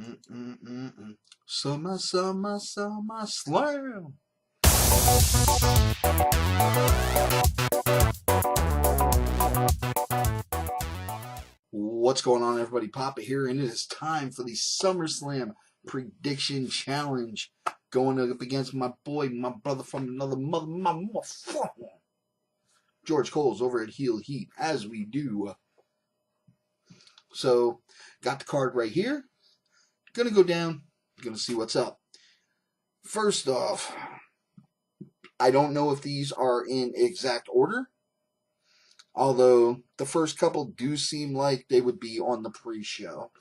Mm-mm-mm-mm. Summer, summer, summer slam. What's going on, everybody? Papa here, and it is time for the SummerSlam prediction challenge. Going up against my boy, my brother from another mother, my motherfucker, George Cole's over at Heel Heat, as we do. So, got the card right here. Gonna go down. Gonna see what's up. First off, I don't know if these are in exact order, although the first couple do seem like they would be on the pre-show.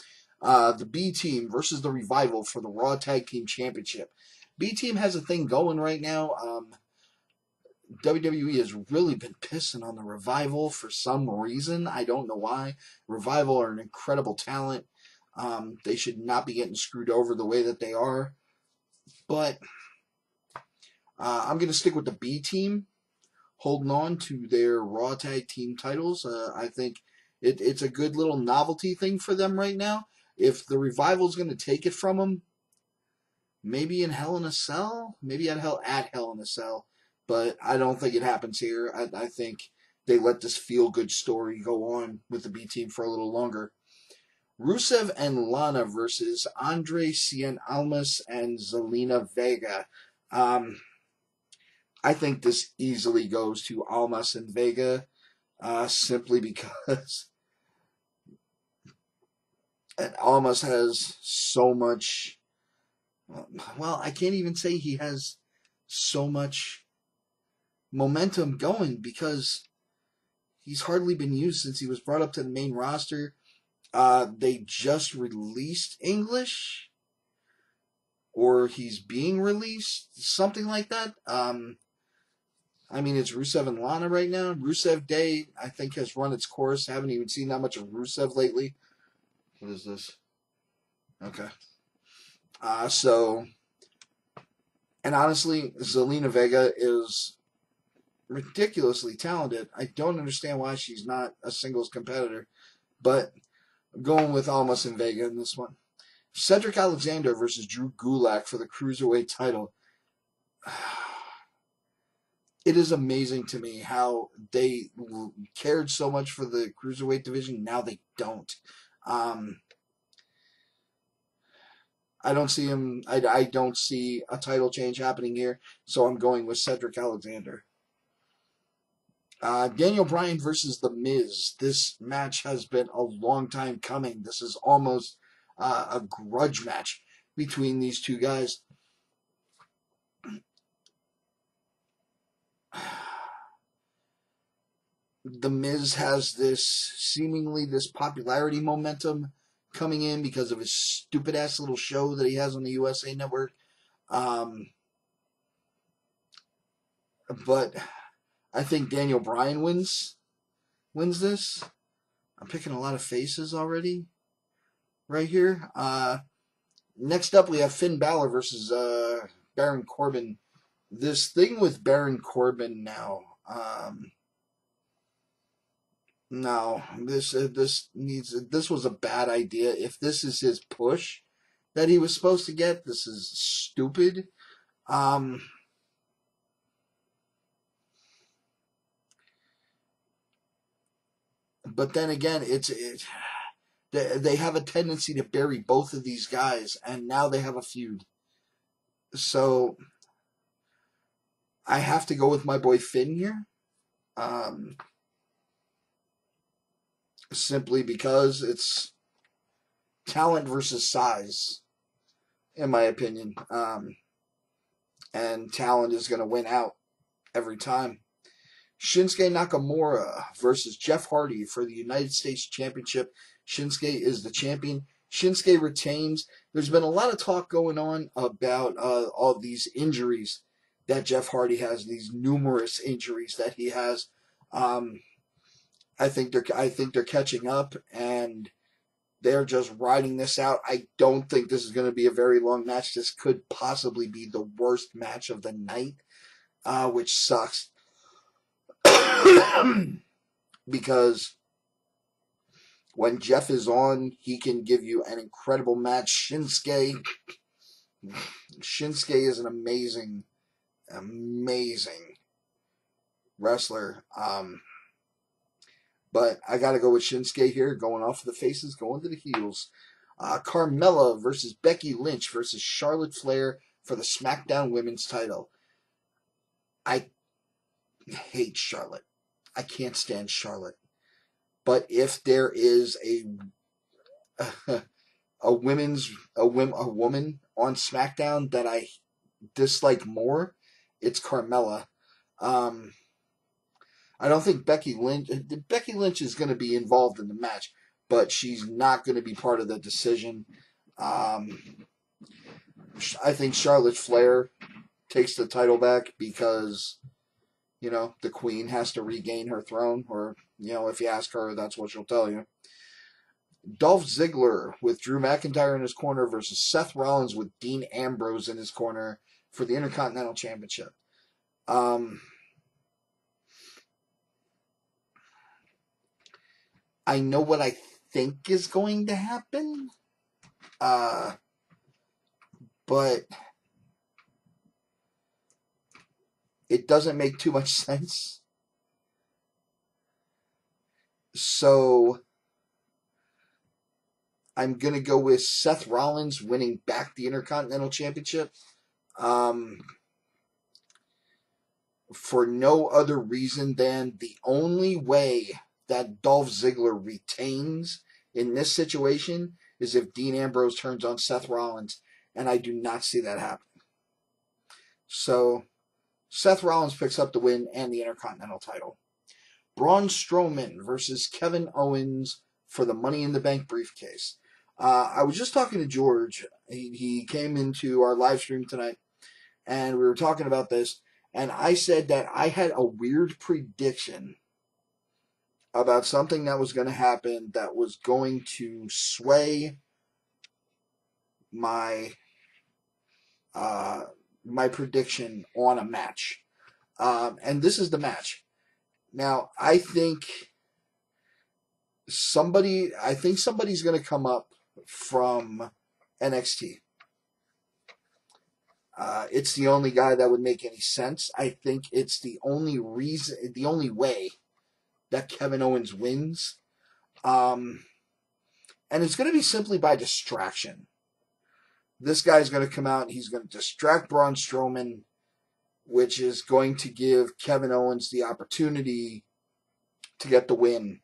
The B Team versus the Revival for the Raw Tag Team Championship. B Team has a thing going right now. WWE has really been pissing on the Revival for some reason. I don't know why. Revival are an incredible talent. They should not be getting screwed over the way that they are. But I'm going to stick with the B Team, holding on to their Raw Tag Team titles. I think it's a good little novelty thing for them right now. If the Revival's going to take it from them, maybe in Hell in a Cell, maybe at Hell in a Cell, but I don't think it happens here. I think they let this feel-good story go on with the B Team for a little longer. Rusev and Lana versus Andre Cien Almas and Zelina Vega. I think this easily goes to Almas and Vega, simply because Almas has so much. Well, I can't even say he has so much momentum going because he's hardly been used since he was brought up to the main roster. They just released English, or he's being released, something like that. I mean, it's Rusev and Lana right now. Rusev Day, I think, has run its course. I haven't even seen that much of Rusev lately. What is this? Okay. And honestly, Zelina Vega is ridiculously talented. I don't understand why she's not a singles competitor, but I'm going with Almas and Vega in this one. Cedric Alexander versus Drew Gulak for the Cruiserweight title. It is amazing to me how they cared so much for the Cruiserweight division. Now they don't. I don't see him. I don't see a title change happening here, so I'm going with Cedric Alexander. Daniel Bryan versus The Miz. This match has been a long time coming. This is almost a grudge match between these two guys. The Miz has this popularity momentum coming in because of his stupid ass little show that he has on the USA Network. But I think Daniel Bryan wins this. I'm picking a lot of faces already right here. Next up, we have Finn Balor versus Baron Corbin. This thing with Baron Corbin now. No, this was a bad idea. If this is his push that he was supposed to get, this is stupid. But then again, they have a tendency to bury both of these guys, and now they have a feud. So I have to go with my boy Finn here. Simply because it's talent versus size, in my opinion. And talent is going to win out every time. Shinsuke Nakamura versus Jeff Hardy for the United States Championship. Shinsuke is the champion. Shinsuke retains. There's been a lot of talk going on about all these injuries that Jeff Hardy has, these numerous injuries that he has. I think they're catching up, and they're just riding this out. I don't think this is going to be a very long match. This could possibly be the worst match of the night, which sucks. Because When Jeff is on, he can give you an incredible match. Shinsuke is an amazing, amazing wrestler. But I got to go with Shinsuke here, going off of the faces, going to the heels. Carmella versus Becky Lynch versus Charlotte Flair for the SmackDown Women's title. I hate Charlotte. I can't stand Charlotte. But if there is a woman on SmackDown that I dislike more, it's Carmella. I don't think Becky Lynch is going to be involved in the match, but she's not going to be part of the decision. I think Charlotte Flair takes the title back because, the Queen has to regain her throne, or, if you ask her, that's what she'll tell you. Dolph Ziggler with Drew McIntyre in his corner versus Seth Rollins with Dean Ambrose in his corner for the Intercontinental Championship. I know what I think is going to happen, but it doesn't make too much sense. So I'm going to go with Seth Rollins winning back the Intercontinental Championship. For no other reason than the only way that Dolph Ziggler retains in this situation is if Dean Ambrose turns on Seth Rollins, and I do not see that happening. So Seth Rollins picks up the win and the Intercontinental title. Braun Strowman versus Kevin Owens for the Money in the Bank briefcase. I was just talking to George. He came into our live stream tonight, and we were talking about this, and I said that I had a weird prediction about something that was going to happen that was going to sway my my prediction on a match. And this is the match. Now, I think somebody's going to come up from NXT. It's the only guy that would make any sense. I think it's the only way that Kevin Owens wins. And it's going to be simply by distraction. This guy's going to come out and he's going to distract Braun Strowman, which is going to give Kevin Owens the opportunity to get the win.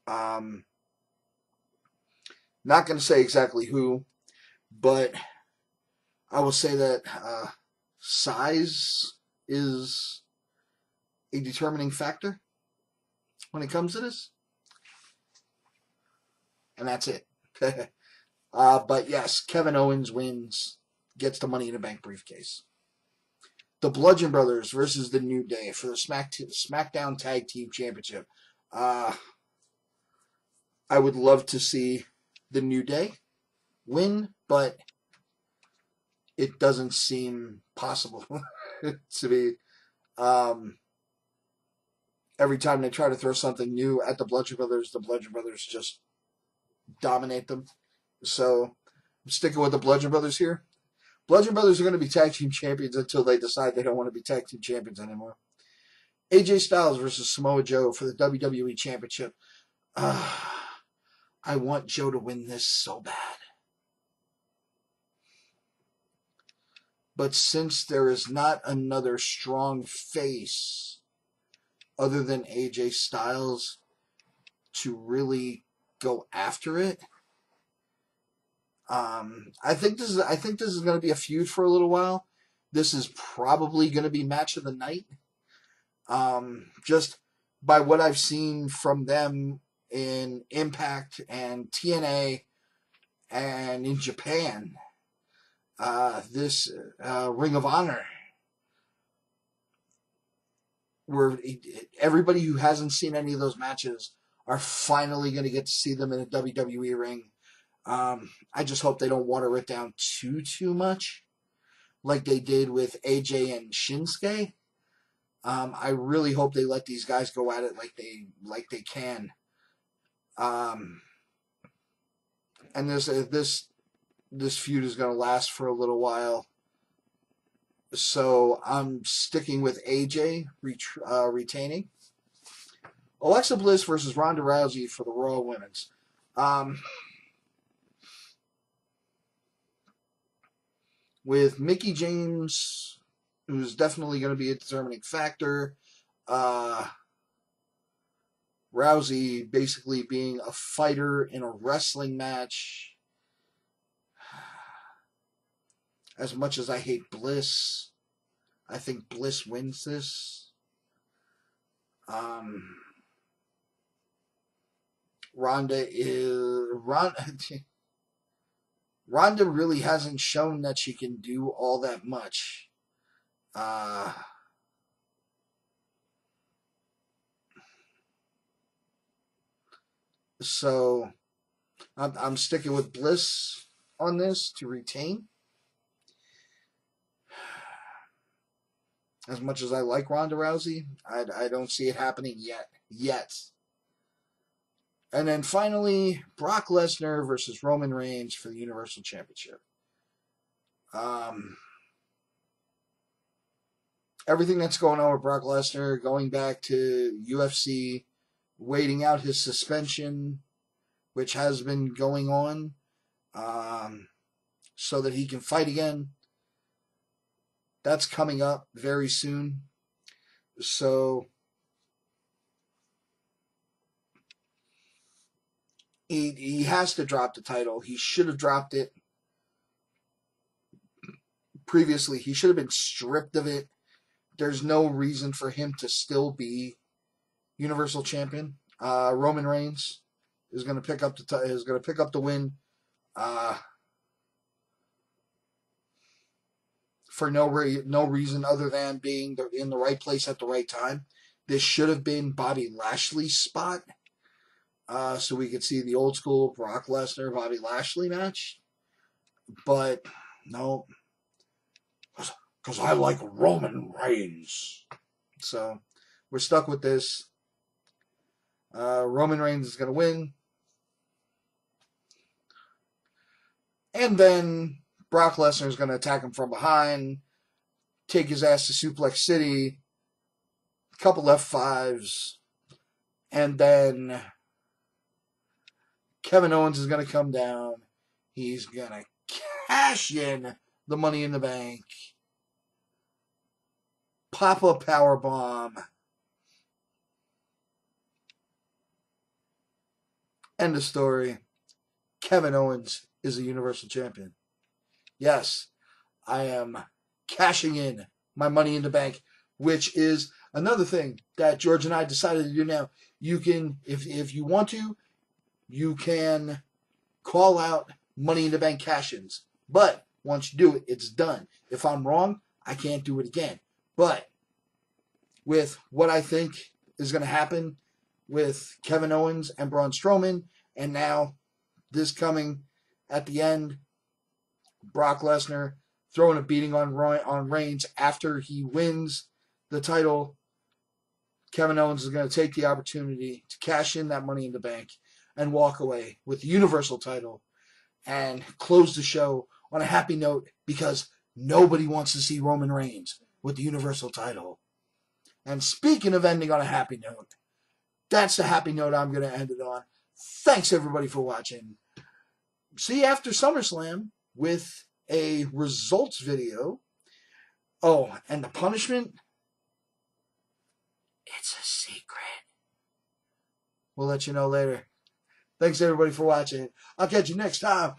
Not going to say exactly who, but I will say that size is a determining factor when it comes to this. And that's it. But yes, Kevin Owens wins, gets the Money in the Bank briefcase. The Bludgeon Brothers versus the New Day for the SmackDown Tag Team Championship. I would love to see the New Day win, but it doesn't seem possible to be. Every time they try to throw something new at the Bludgeon Brothers just dominate them. So I'm sticking with the Bludgeon Brothers here. Bludgeon Brothers are going to be tag team champions until they decide they don't want to be tag team champions anymore. AJ Styles versus Samoa Joe for the WWE Championship. I want Joe to win this so bad. But since there is not another strong face other than AJ Styles to really go after it, I think this is going to be a feud for a little while. This is probably going to be match of the night. Just by what I've seen from them in Impact and TNA and in Japan, this Ring of Honor, where everybody who hasn't seen any of those matches are finally going to get to see them in a WWE ring. I just hope they don't water it down too much, like they did with AJ and Shinsuke. I really hope they let these guys go at it like they can. and this feud is going to last for a little while. So I'm sticking with AJ retaining. Alexa Bliss versus Ronda Rousey for the Raw Women's. With Mickie James, who's definitely going to be a determining factor. Rousey basically being a fighter in a wrestling match. As much as I hate Bliss, I think Bliss wins this. Ronda really hasn't shown that she can do all that much. So I'm sticking with Bliss on this to retain. As much as I like Ronda Rousey, I don't see it happening yet. And then finally, Brock Lesnar versus Roman Reigns for the Universal Championship. Everything that's going on with Brock Lesnar, going back to UFC, waiting out his suspension, which has been going on, so that he can fight again. That's coming up very soon. So he has to drop the title. He should have dropped it previously. He should have been stripped of it. There's no reason for him to still be Universal Champion. Roman Reigns is going to pick up the win. For no reason other than being in the right place at the right time. This should have been Bobby Lashley's spot, so we could see the old school Brock Lesnar Bobby Lashley match. But no, because I like Roman Reigns. So we're stuck with this. Roman Reigns is going to win. And then Brock Lesnar is going to attack him from behind, take his ass to Suplex City, a couple F5s, and then Kevin Owens is going to come down. He's going to cash in the Money in the Bank, pop a powerbomb, end of story. Kevin Owens is a Universal Champion. Yes, I am cashing in my Money in the Bank, which is another thing that George and I decided to do now. You can, if you want to, you can call out Money in the Bank cash-ins. But once you do it, it's done. If I'm wrong, I can't do it again. But with what I think is going to happen with Kevin Owens and Braun Strowman, and now this coming at the end, Brock Lesnar throwing a beating on Reigns after he wins the title. Kevin Owens is going to take the opportunity to cash in that Money in the Bank and walk away with the Universal title and close the show on a happy note, because nobody wants to see Roman Reigns with the Universal title. And speaking of ending on a happy note, that's the happy note I'm going to end it on. Thanks everybody for watching. See you after SummerSlam with a results video. Oh, and the punishment? It's a secret. We'll let you know later. Thanks everybody for watching. I'll catch you next time.